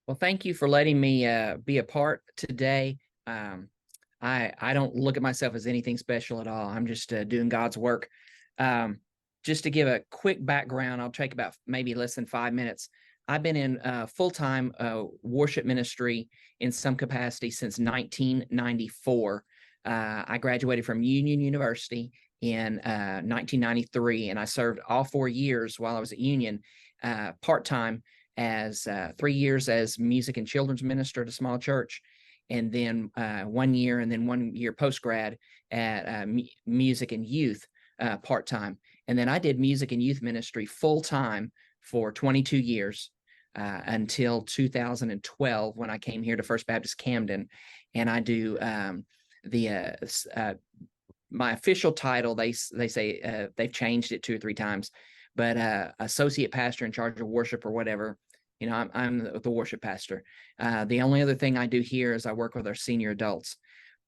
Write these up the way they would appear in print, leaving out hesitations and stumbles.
Well, thank you for letting me be a part today. Um, I don't look at myself as anything special at all. I'm just doing God's work. Um, just to give a quick background, I'll take about maybe less than 5 minutes. I've been in full-time worship ministry in some capacity since 1994. I graduated from Union University in 1993, and I served all 4 years while I was at Union part-time as 3 years as music and children's minister at a small church, and then 1 year, and then 1 year post grad at music and youth part time. And then I did music and youth ministry full time for 22 years until 2012 when I came here to First Baptist Camden, and I do the my official title. They say they've changed it 2 or 3 times, but associate pastor in charge of worship or whatever. I'm the worship pastor. The only other thing I do here is I work with our senior adults.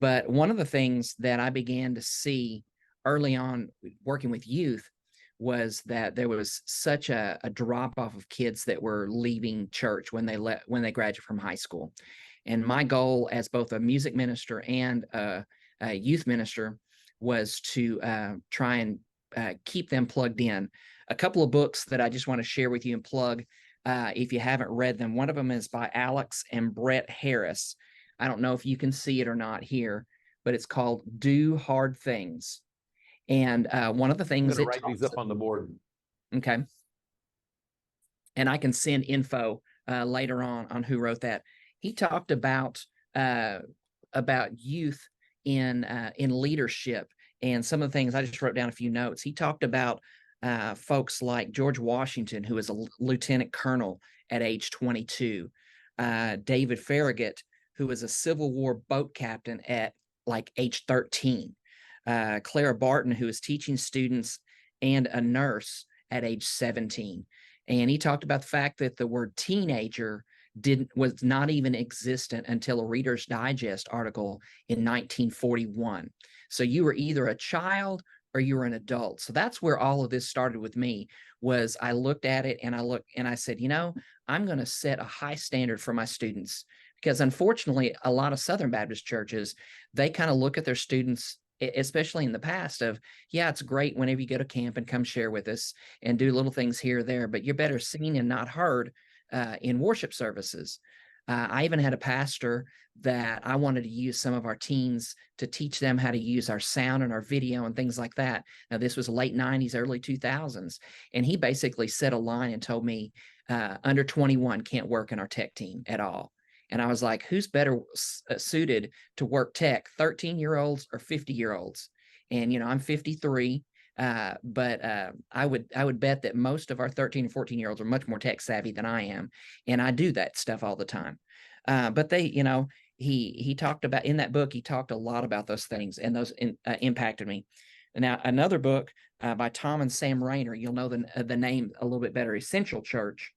But one of the things that I began to see early on working with youth was that there was such a drop off of kids that were leaving church when they graduate from high school. And my goal as both a music minister and a youth minister was to try and keep them plugged in. A couple of books that I just want to share with you and plug if you haven't read them. One of them is by Alex and Brett Harris. I don't know if you can see it or not here, but it's called Do Hard Things. And one of the things I'm going to write these up on the board. Okay. And I can send info later on who wrote that. He talked about youth in leadership, and some of the things I just wrote down a few notes. He talked about folks like George Washington, who was a lieutenant colonel at age 22, David Farragut, who was a Civil War boat captain at like age 13, Clara Barton, who was teaching students and a nurse at age 17. And he talked about the fact that the word teenager was not even existent until a Reader's Digest article in 1941. So you were either a child or you were an adult. So that's where all of this started with me. Was I looked at it and I said, I'm going to set a high standard for my students, because unfortunately a lot of Southern Baptist churches, they kind of look at their students, especially in the past, of, yeah, it's great whenever you go to camp and come share with us and do little things here or there, but you're better seen and not heard in worship services. I even had a pastor that I wanted to use some of our teens to teach them how to use our sound and our video and things like that. Now, this was late 90s, early 2000s. And he basically set a line and told me, under 21 can't work in our tech team at all. And I was like, who's better suited to work tech, 13-year-olds or 50-year-olds? And, I'm 53. But I would bet that most of our 13 and 14-year-olds are much more tech savvy than I am, and I do that stuff all the time. But they, he talked about, in that book, he talked a lot about those things, and those impacted me. Now, another book by Tom and Sam Rayner, you'll know the name a little bit better, Essential Church,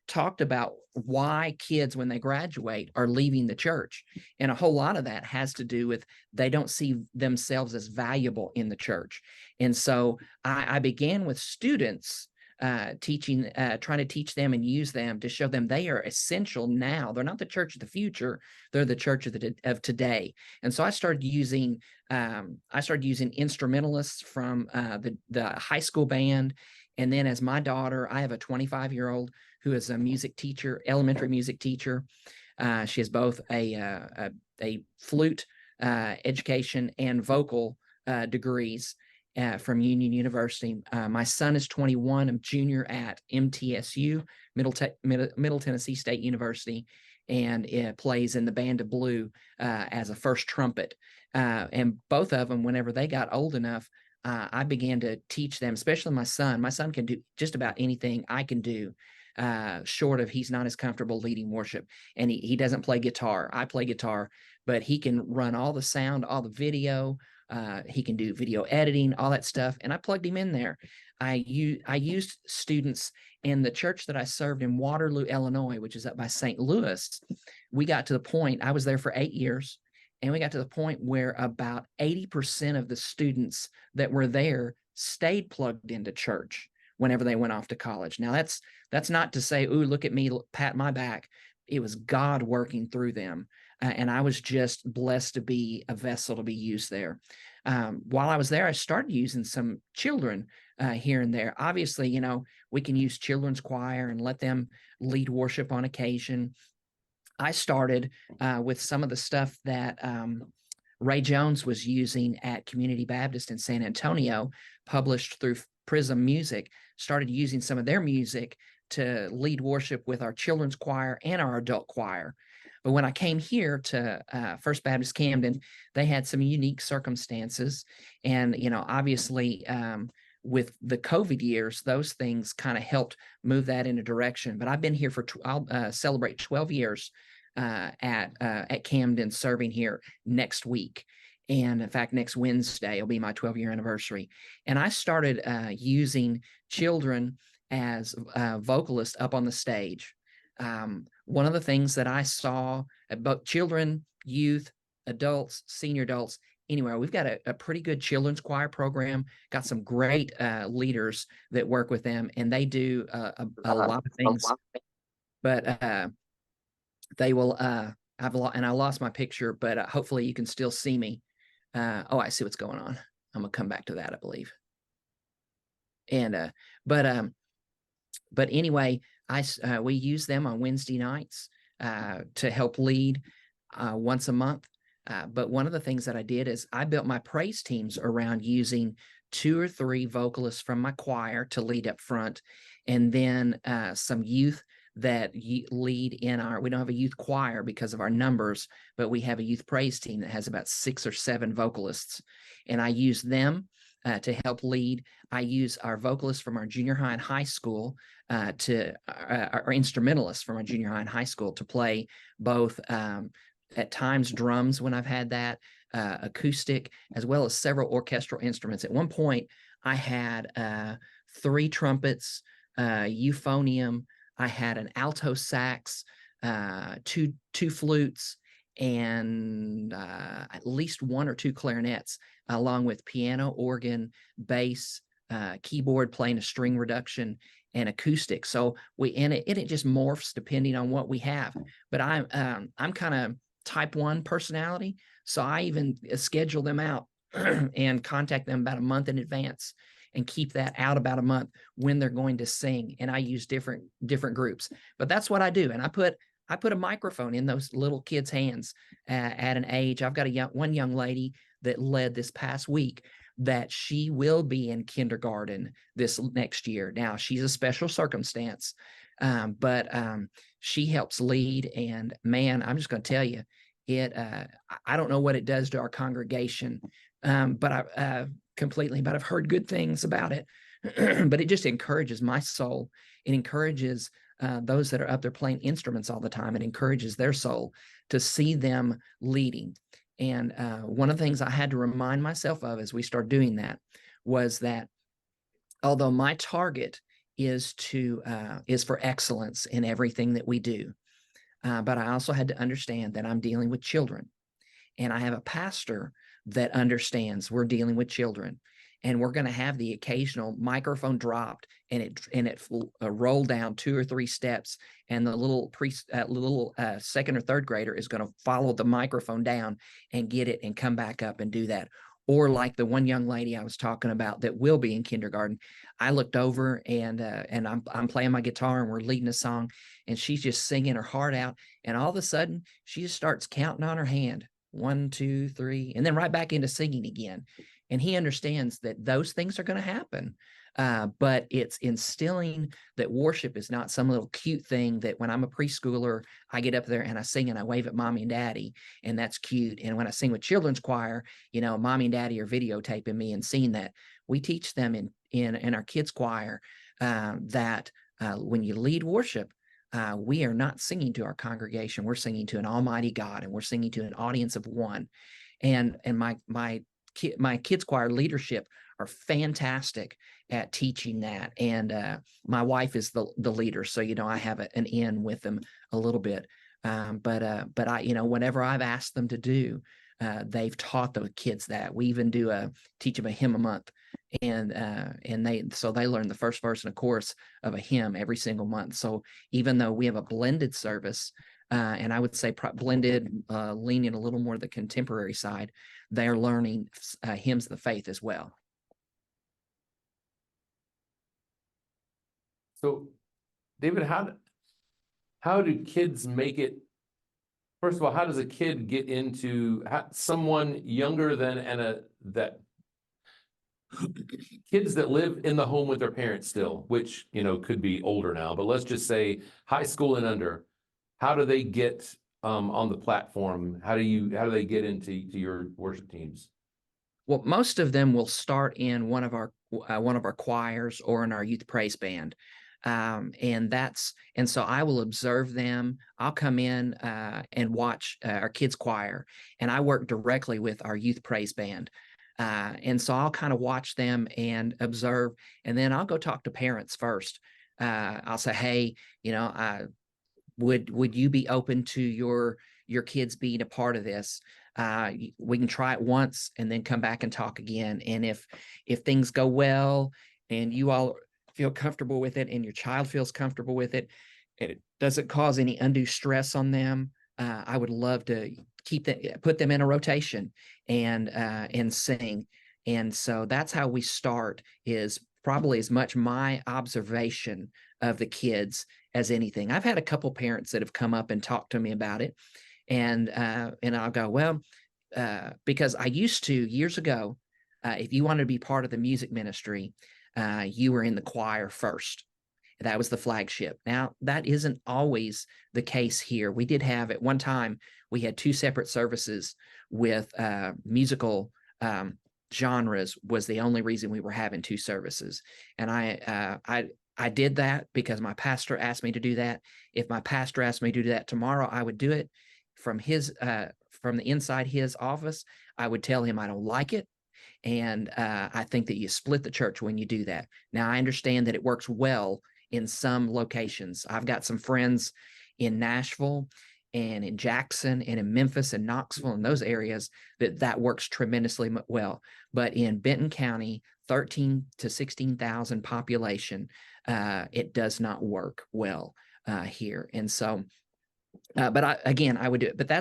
talked about why kids, when they graduate, are leaving the church. And a whole lot of that has to do with they don't see themselves as valuable in the church. And so I began with students teaching, trying to teach them and use them to show them they are essential now. They're not the church of the future. They're the church of today. And so I started using instrumentalists from the high school band. And then as my daughter, I have a 25-year-old who is a music teacher, elementary music teacher. She has both a flute education and vocal degrees from Union University. My son is 21, a junior at MTSU, Middle Tennessee State University, and plays in the Band of Blue as a first trumpet. And both of them, whenever they got old enough, I began to teach them, especially my son. My son can do just about anything I can do, short of he's not as comfortable leading worship. And he doesn't play guitar. I play guitar, but he can run all the sound, all the video. He can do video editing, all that stuff. And I plugged him in there. I used students in the church that I served in Waterloo, Illinois, which is up by St. Louis. We got to the point, I was there for 8 years. And we got to the point where about 80% of the students that were there stayed plugged into church. whenever they went off to college. Now that's not to say, ooh, look at me, pat my back. It was God working through them. And I was just blessed to be a vessel to be used there. While I was there, I started using some children here and there. Obviously, you know, we can use children's choir and let them lead worship on occasion. I started with some of the stuff that Ray Jones was using at Community Baptist in San Antonio, published through Prism Music, started using some of their music to lead worship with our children's choir and our adult choir. But when I came here to First Baptist Camden, they had some unique circumstances. And, you know, obviously, with the COVID years, those things kind of helped move that in a direction. But I've been here for, I'll celebrate 12 years at Camden, serving here next week. And in fact, next Wednesday will be my 12-year anniversary. And I started using children as vocalists up on the stage. One of the things that I saw about children, youth, adults, senior adults, anyway, we've got a pretty good children's choir program, got some great leaders that work with them, and they do a lot of things. But they will, I lost my picture, but hopefully you can still see me. Oh, I see what's going on. I'm gonna come back to that, I believe. And but anyway, we use them on Wednesday nights to help lead once a month. But one of the things that I did is I built my praise teams around using 2 or 3 vocalists from my choir to lead up front, and then some youth that lead in we don't have a youth choir because of our numbers, but we have a youth praise team that has about 6 or 7 vocalists, and I use them to help lead. I use our vocalists from our junior high and high school our instrumentalists from our junior high and high school to play both at times drums when I've had that, acoustic, as well as several orchestral instruments. At one point, I had 3 trumpets, euphonium, I had an alto sax, 2 flutes, and at least 1 or 2 clarinets, along with piano, organ, bass, keyboard playing a string reduction, and acoustic. So it just morphs depending on what we have. But I'm kind of type 1 personality, so I even schedule them out and contact them about a month in advance and keep that out about a month when they're going to sing. And I use different groups, but that's what I do. And I put a microphone in those little kids' hands at an age. I've got one young lady that led this past week that she will be in kindergarten this next year. Now, she's a special circumstance, but she helps lead. And man, I'm just going to tell you, I don't know what it does to our congregation, but I've heard good things about it. But it just encourages my soul. It encourages those that are up there playing instruments all the time. It encourages their soul to see them leading. And one of the things I had to remind myself of as we start doing that was that although my target is for excellence in everything that we do, but I also had to understand that I'm dealing with children, and I have a pastor that understands we're dealing with children, and we're going to have the occasional microphone dropped and it roll down 2 or 3 steps, and the little second or third grader is going to follow the microphone down and get it and come back up and do that. Or like the one young lady I was talking about that will be in kindergarten, I looked over and I'm playing my guitar and we're leading a song, and she's just singing her heart out, and all of a sudden she just starts counting on her hand, 1, 2, 3, and then right back into singing again. And he understands that those things are going to happen. But it's instilling that worship is not some little cute thing that when I'm a preschooler, I get up there and I sing and I wave at mommy and daddy, and that's cute. And when I sing with children's choir, you know, mommy and daddy are videotaping me and seeing that. We teach them in our kids' choir that when you lead worship, we are not singing to our congregation. We're singing to an almighty God, and we're singing to an audience of one. And my kids' choir leadership are fantastic at teaching that. And my wife is the leader, so you know I have an in with them a little bit. But I, you know, whatever I've asked them to do, they've taught the kids that. We even teach them a hymn a month and they learn the first verse and a chorus of a hymn every single month. So even though we have a blended service, and I would say blended, leaning a little more the contemporary side, they are learning hymns of the faith as well. So, David, how do kids make it? First of all, how does a kid get into someone younger than that kids that live in the home with their parents still, which could be older now, but let's just say high school and under. How do they get on the platform? How do they get into your worship teams? Well, most of them will start in one of our choirs or in our youth praise band. And so I will observe them. I'll come in and watch our kids choir, and I work directly with our youth praise band. And so I'll kind of watch them and observe, and then I'll go talk to parents first. I'll say, hey, would you be open to your kids being a part of this? We can try it once and then come back and talk again. And if things go well and you all feel comfortable with it and your child feels comfortable with it, and it doesn't cause any undue stress on them, I would love to put them in a rotation and sing. And so that's how we start, is probably as much my observation of the kids as anything. I've had a couple parents that have come up and talked to me about it, and I'll go, well, because I used to years ago, if you wanted to be part of the music ministry, you were in the choir first. That was the flagship. Now, that isn't always the case here. We did have, at one time, we had 2 separate services with musical genres was the only reason we were having 2 services. And I did that because my pastor asked me to do that. If my pastor asked me to do that tomorrow, I would do it. From the inside his office, I would tell him I don't like it. And I think that you split the church when you do that. Now, I understand that it works well in some locations. I've got some friends in Nashville and in Jackson and in Memphis and Knoxville and those areas that works tremendously well. But in Benton County, 13 to 16,000 population, it does not work well here. And so, but I would do it. But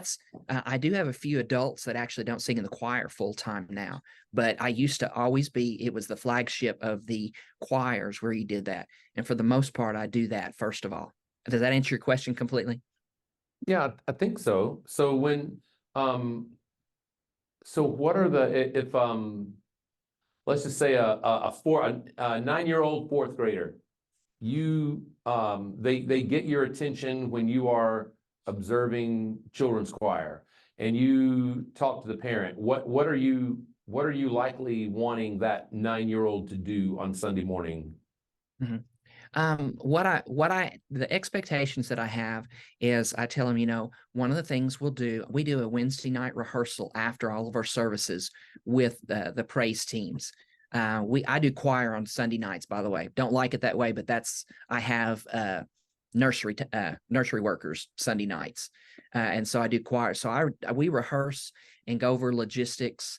I do have a few adults that actually don't sing in the choir full time now. But I used to always it was the flagship of the choirs where you did that. And for the most part, I do that first of all. Does that answer your question completely? Yeah, I think so. So so what are if let's just say a 9-year-old fourth grader, they get your attention when you are observing children's choir, and you talk to the parent. What are you likely wanting that 9-year-old to do on Sunday morning? Mm-hmm. The expectations that I have is I tell them, one of the things we do a Wednesday night rehearsal after all of our services with the praise teams. I do choir on Sunday nights, by the way. Don't like it that way, but I have nursery workers Sunday nights, and so I do choir. So we rehearse and go over logistics,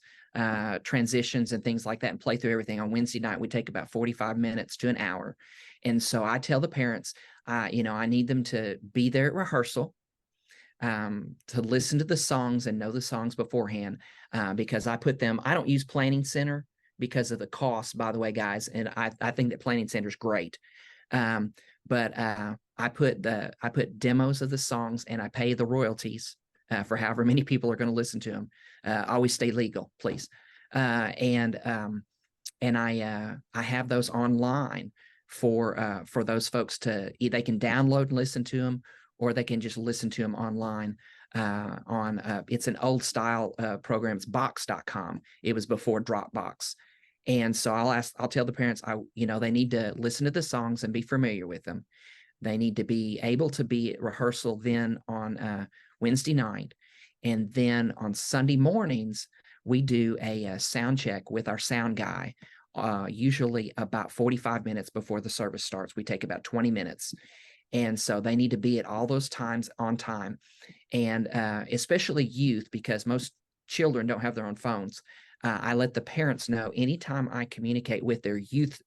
transitions and things like that, and play through everything. On Wednesday night, we take about 45 minutes to an hour. And so I tell the parents, I need them to be there at rehearsal, to listen to the songs and know the songs beforehand, because I don't use Planning Center because of the cost, by the way, guys. And I think that Planning Center is great. But I put demos of the songs, and I pay the royalties for however many people are going to listen to them. Always stay legal, please. And I have those online for those folks they can download and listen to them, or they can just listen to them online it's an old style program. It's box.com. It was before Dropbox. And so I'll tell the parents, they need to listen to the songs and be familiar with them. They need to be able to be at rehearsal then on Wednesday night. And then on Sunday mornings, we do a sound check with our sound guy, usually about 45 minutes before the service starts. We take about 20 minutes. And so they need to be at all those times on time. And especially youth, because most children don't have their own phones. I let the parents know anytime I communicate with their youth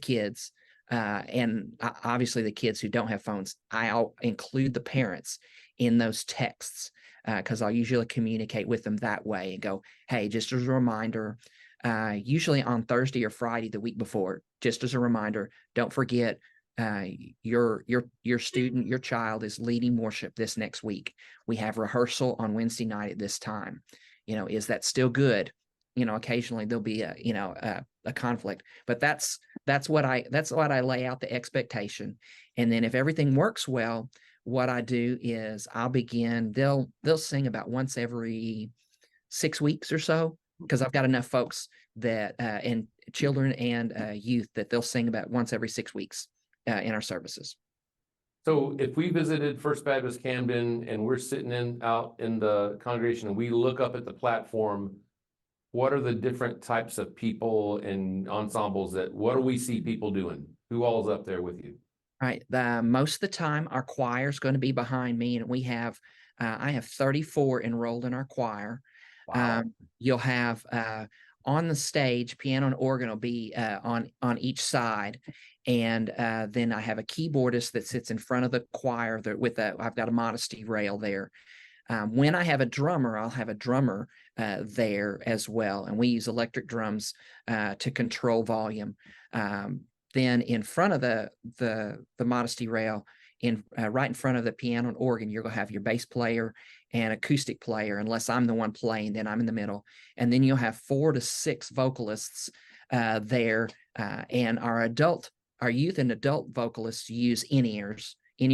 kids, and obviously the kids who don't have phones, I'll include the parents in those texts because I'll usually communicate with them that way and go, hey, just as a reminder, usually on Thursday or Friday the week before, just as a reminder, don't forget your student, your child is leading worship this next week. We have rehearsal on Wednesday night at this time. Is that still good? Occasionally there'll be a conflict, but that's what I lay out the expectation. And then if everything works well, what I do is they'll sing about once every 6 weeks or so, because I've got enough folks that and children and youth that they'll sing about once every 6 weeks in our services. So if we visited First Baptist Camden and we're sitting out in the congregation and we look up at the platform, what are the different types of people and ensembles what do we see people doing? Who all's up there with you? Right. Most of the time, our choir is going to be behind me, and I have 34 enrolled in our choir. Wow. You'll have on the stage, piano and organ will be on each side, and then I have a keyboardist that sits in front of the choir I've got a modesty rail there. When I have a drummer, I'll have a drummer there as well, and we use electric drums to control volume. Then in front of the modesty rail, right in front of the piano and organ, you're gonna have your bass player and acoustic player. Unless I'm the one playing, then I'm in the middle, and then you'll have 4 to 6 vocalists there, and our youth and adult vocalists use in-ear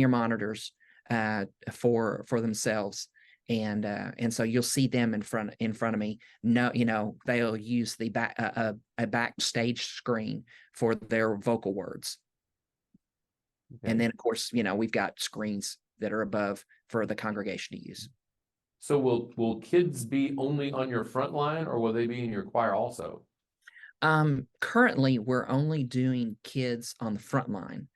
monitors for themselves. And so you'll see them in front of me. No, they'll use a backstage screen for their vocal words. Okay. And then of course, we've got screens that are above for the congregation to use. So will kids be only on your front line, or will they be in your choir also? Currently we're only doing kids on the front line.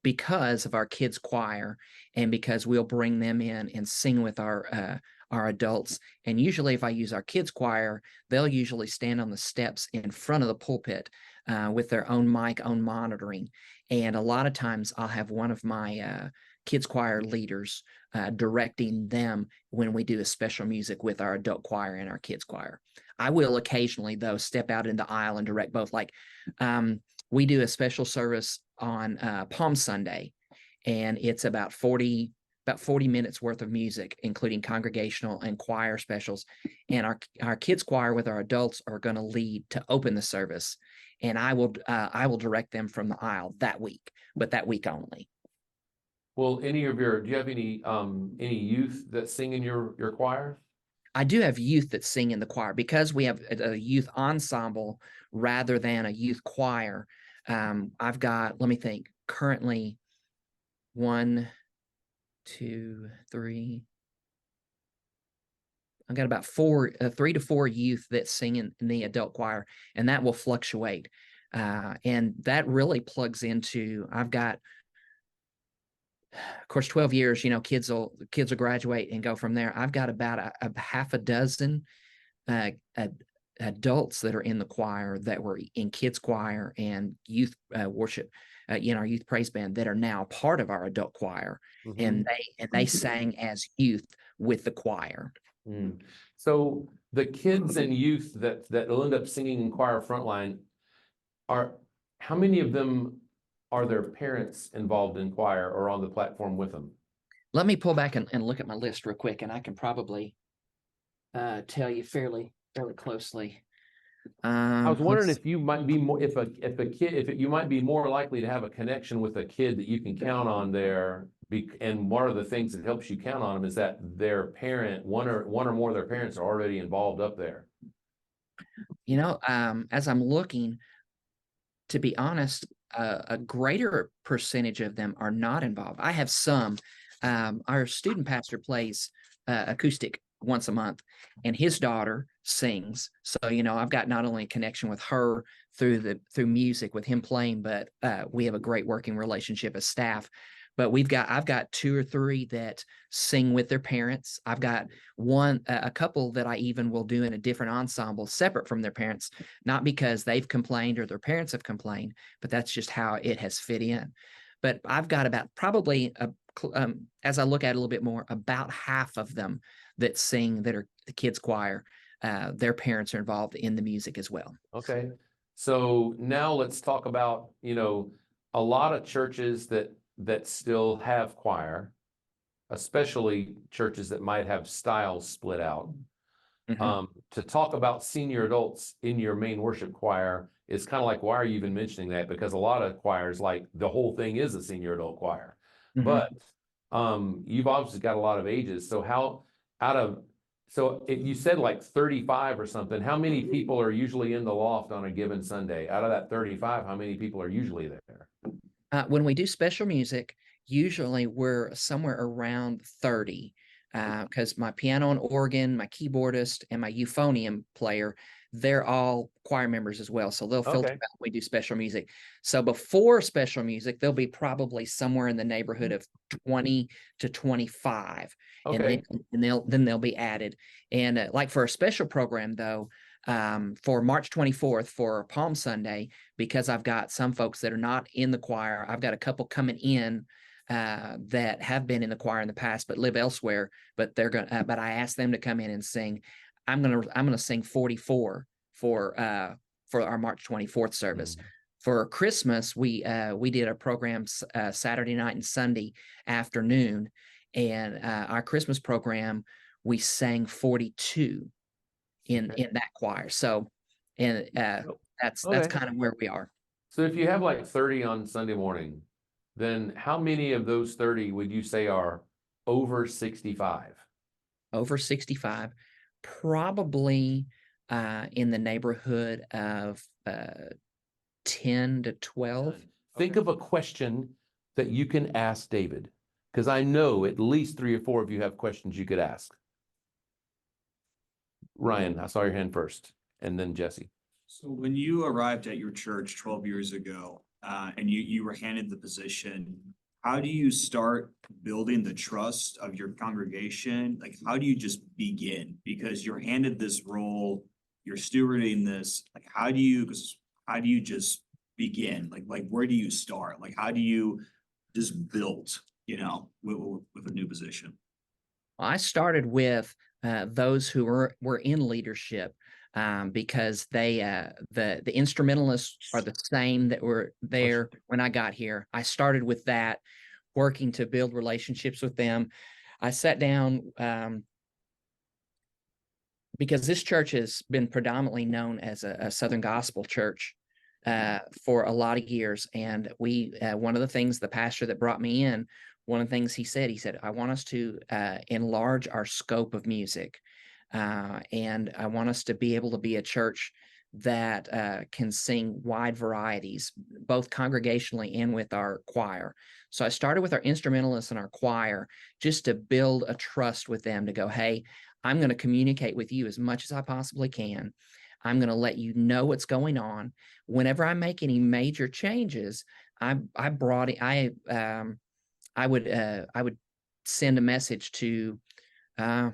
Because of our kids choir, and because we'll bring them in and sing with our adults. And usually if I use our kids choir, they'll usually stand on the steps in front of the pulpit with their own mic, own monitoring. And a lot of times I'll have one of my kids choir leaders directing them when we do a special music with our adult choir and our kids choir. I will occasionally, though, step out in the aisle and direct both. Like we do a special service on Palm Sunday, and it's about 40 minutes worth of music, including congregational and choir specials. And our kids choir with our adults are going to lead to open the service, and I will direct them from the aisle that week, but that week only. Well, do you have any youth that sing in your choir? I do have youth that sing in the choir because we have a youth ensemble rather than a youth choir. I've got, let me think, currently 1, 2, 3. I've got about 3 to 4 youth that sing in the adult choir, and that will fluctuate. And that really plugs into, I've got, of course, 12 years, kids will graduate and go from there. I've got about a half a dozen adults that are in the choir that were in kids choir and youth worship, our youth praise band, that are now part of our adult choir. Mm-hmm. And they sang as youth with the choir. Mm. So the kids and youth that will end up singing in choir frontline, how many of them are their parents involved in choir or on the platform with them? Let me pull back and look at my list real quick, and I can probably tell you fairly closely. I was wondering if you might be more, you might be more likely to have a connection with a kid that you can count on there. And one of the things that helps you count on them is that their parent, one or more of their parents, are already involved up there. As I'm looking, to be honest, a greater percentage of them are not involved. I have some. Our student pastor plays acoustic once a month, and his daughter sings. So, I've got not only a connection with her through music with him playing, but we have a great working relationship as staff. but I've got two or three that sing with their parents. I've got a couple that I even will do in a different ensemble separate from their parents, not because they've complained or their parents have complained, but that's just how it has fit in. But I've got about probably as I look at it a little bit more, about half of them that sing that are the kids choir. Their parents are involved in the music as well. Okay. So now let's talk about, a lot of churches that still have choir, especially churches that might have styles split out. Mhm. To talk about senior adults in your main worship choir is kind of like, why are you even mentioning that? Because a lot of choirs, like the whole thing is a senior adult choir. Mhm. But you've obviously got a lot of ages. So if you said like 35 or something, how many people are usually in the loft on a given Sunday? Out of that 35, how many people are usually there? When we do special music, usually we're somewhere around 30, because my piano and organ, my keyboardist, and my euphonium player, they're all choir members as well. So they'll filter Okay. out when we do special music. So before special music, they'll be probably somewhere in the neighborhood of 20 to 25. And Okay. then they'll be added. And like for a special program though, for March 24th for Palm Sunday, because I've got some folks that are not in the choir. I've got a couple coming in that have been in the choir in the past but live elsewhere. But they're gonna. But I asked them to come in and sing. I'm gonna sing 44 for our March 24th service. Mm. For Christmas, we did a program Saturday night and Sunday afternoon, and our Christmas program we sang 42 in Okay. that choir. So, and that's Okay. kind of where we are. So if you have like 30 on Sunday morning, then how many of those 30 would you say are over 65? Over 65, probably in the neighborhood of 10 to 12. Think of a question that you can ask David, because I know at least 3 or 4 of you have questions you could ask. Ryan, I saw your hand first, and then Jesse. So when you arrived at your church 12 years ago, and you were handed the position, how do you start building the trust of your congregation? Like, how do you just begin? Because you're handed this role, you're stewarding this. Like, how do you just begin? Like where do you start? Like, how do you just build, with a new position? I started with those who were in leadership, because the instrumentalists are the same that were there when I got here. I started with that, working to build relationships with them. I sat down, because this church has been predominantly known as a Southern gospel church for a lot of years. And one of the things, the pastor that brought me in, one of the things he said, I want us to enlarge our scope of music. And I want us to be able to be a church that can sing wide varieties, both congregationally and with our choir. So I started with our instrumentalists and our choir just to build a trust with them to go, hey, I'm going to communicate with you as much as I possibly can. I'm going to let you know what's going on. Whenever I make any major changes, I would send a message to 3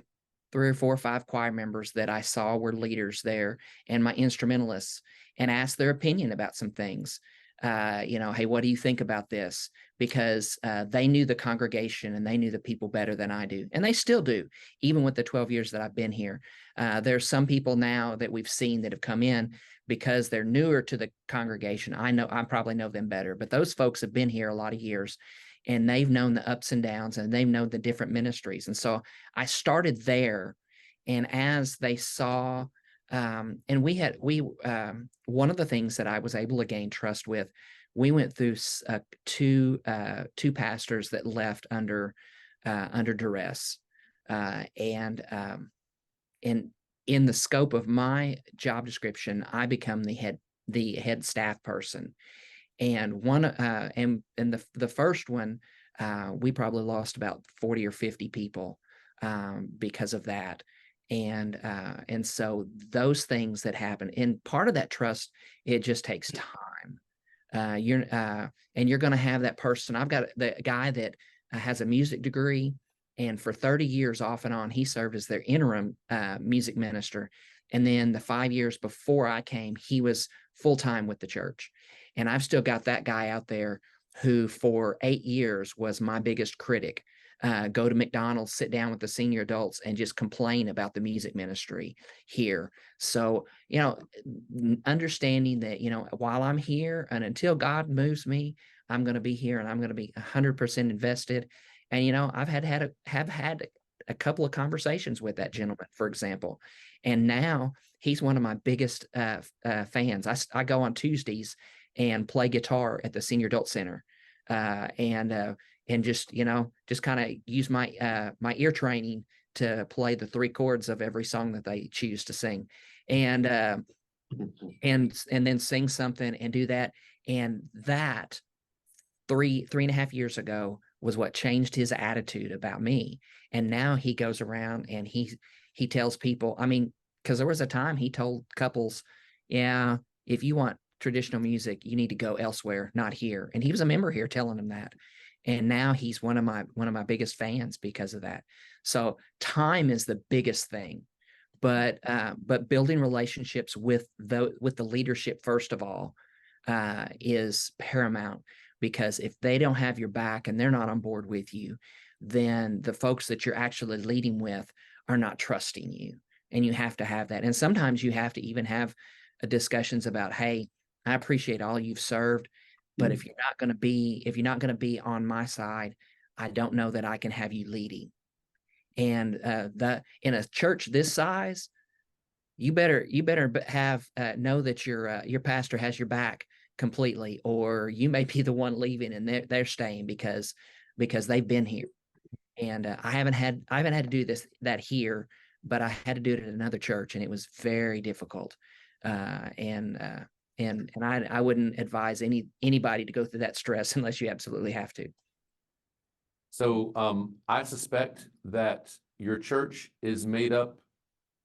or 4 or 5 choir members that I saw were leaders there and my instrumentalists, and ask their opinion about some things. Hey, what do you think about this? Because they knew the congregation and they knew the people better than I do. And they still do, even with the 12 years that I've been here. There's some people now that we've seen that have come in because they're newer to the congregation. I probably know them better, but those folks have been here a lot of years and they've known the ups and downs and they've known the different ministries. And so I started there. And as they saw, and one of the things that I was able to gain trust with, we went through two pastors that left under duress, and in the scope of my job description, I become the head staff person. And the first one, we probably lost about 40 or 50 people because of that. And so those things that happen, and part of that trust, it just takes time. And you're going to have that person. I've got the guy that has a music degree, and for 30 years off and on, he served as their interim music minister. And then the 5 years before I came, he was full-time with the church. And I've still got that guy out there who for 8 years was my biggest critic. Go to McDonald's, sit down with the senior adults and just complain about the music ministry here. So, understanding that, while I'm here and until God moves me, I'm going to be here and I'm going to be 100% invested. And, I've had a couple of conversations with that gentleman, for example, and now he's one of my biggest fans. I go on Tuesdays and play guitar at the Senior Adult Center, and just kind of use my my ear training to play the 3 chords of every song that they choose to sing, and then sing something and do that. And that 3.5 years ago was what changed his attitude about me. And now he goes around and he tells people, I mean, because there was a time he told couples, yeah, if you want traditional music, you need to go elsewhere, not here. And he was a member here telling him that. And now he's one of my biggest fans because of that. So time is the biggest thing, but building relationships with the leadership first of all is paramount, because if they don't have your back and they're not on board with you, then the folks that you're actually leading with are not trusting you, and you have to have that. And sometimes you have to even have discussions about, hey, I appreciate all you've served, but if you're not going to be on my side, I don't know that I can have you leading. And in a church this size, you better have know that your pastor has your back completely, or you may be the one leaving and they're staying because they've been here. And I haven't had to do that here, but I had to do it at another church, and it was very difficult. And I wouldn't advise anybody to go through that stress unless you absolutely have to. So I suspect that your church is made up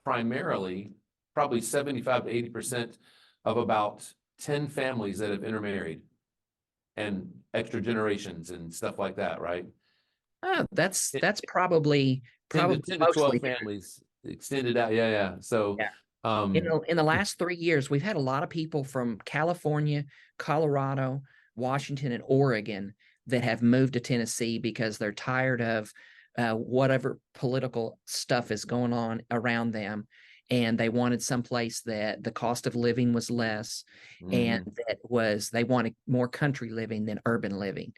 primarily, probably 75 to 80% of about 10 families that have intermarried and extra generations and stuff like that, right? That's probably 10 to 12 mostly families extended out. Yeah. So yeah. In the last 3 years, we've had a lot of people from California, Colorado, Washington, and Oregon that have moved to Tennessee because they're tired of whatever political stuff is going on around them. And they wanted someplace that the cost of living was less, and they wanted more country living than urban living.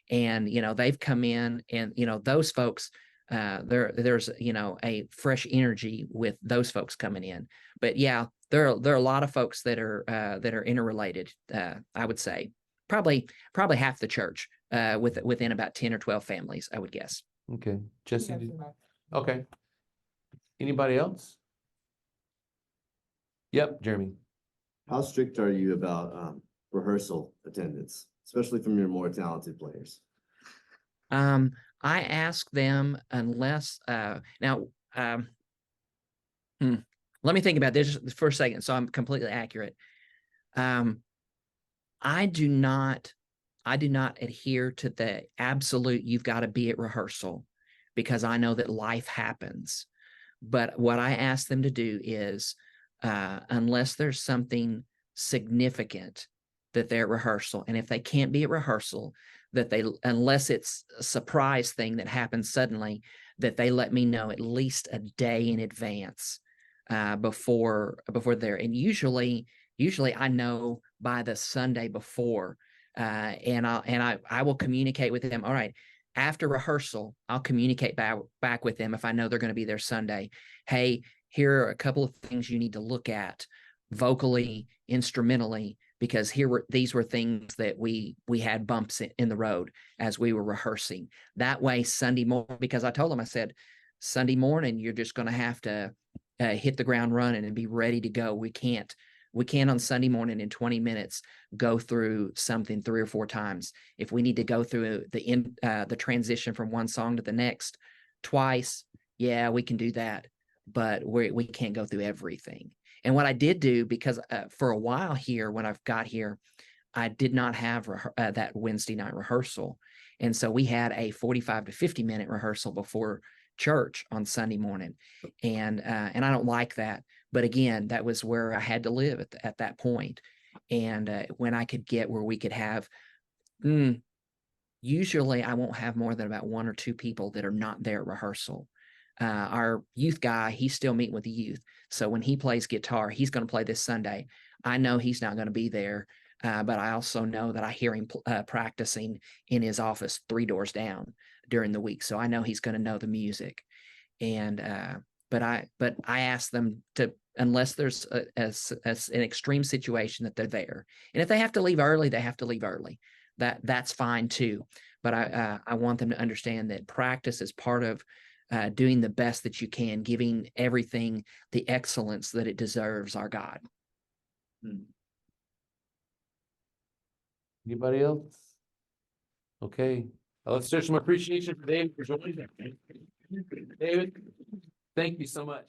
And, they've come in, and, those folks, there's a fresh energy with those folks coming in. But yeah, there are a lot of folks that are interrelated. I would say probably half the church within about 10 or 12 families, I would guess. Okay, Jesse. Okay. Anybody else? Yep, Jeremy. How strict are you about rehearsal attendance, especially from your more talented players? I ask them unless now. Let me think about this for a second, so I'm completely accurate. I do not adhere to the absolute you've got to be at rehearsal, because I know that life happens. But what I ask them to do is, unless there's something significant, that they're at rehearsal. And if they can't be at rehearsal, unless it's a surprise thing that happens suddenly, that they let me know at least a day in advance before there. And usually I know by the Sunday before, and I will communicate with them. All right, after rehearsal, I'll communicate back with them if I know they're going to be there Sunday. Hey, here are a couple of things you need to look at vocally, instrumentally, because these were things that we had bumps in the road as we were rehearsing. That way, Sunday morning, because I told them, I said, Sunday morning, you're just going to have to hit the ground running and be ready to go. We can't on Sunday morning in 20 minutes go through something 3 or 4 times. If we need to go through the transition from one song to the next twice, yeah, we can do that, but we can't go through everything. And what I did do, because for a while here, when I've got here, I did not have that Wednesday night rehearsal. And so we had a 45 to 50-minute rehearsal before church on Sunday morning. And I don't like that. But again, that was where I had to live at that point. And when I could get where we could have, usually I won't have more than about 1 or 2 people that are not there at rehearsal. Our youth guy, he's still meeting with the youth. So when he plays guitar, he's going to play this Sunday. I know he's not going to be there. But I also know that I hear him practicing in his office 3 doors down during the week. So I know he's going to know the music. And but I ask them to, unless there's an extreme situation, that they're there. And if they have to leave early, they have to leave early. That's fine too. But I want them to understand that practice is part of doing the best that you can, giving everything the excellence that it deserves, our God. Anybody else? Okay, let's show some appreciation for David for joining us. David, thank you so much.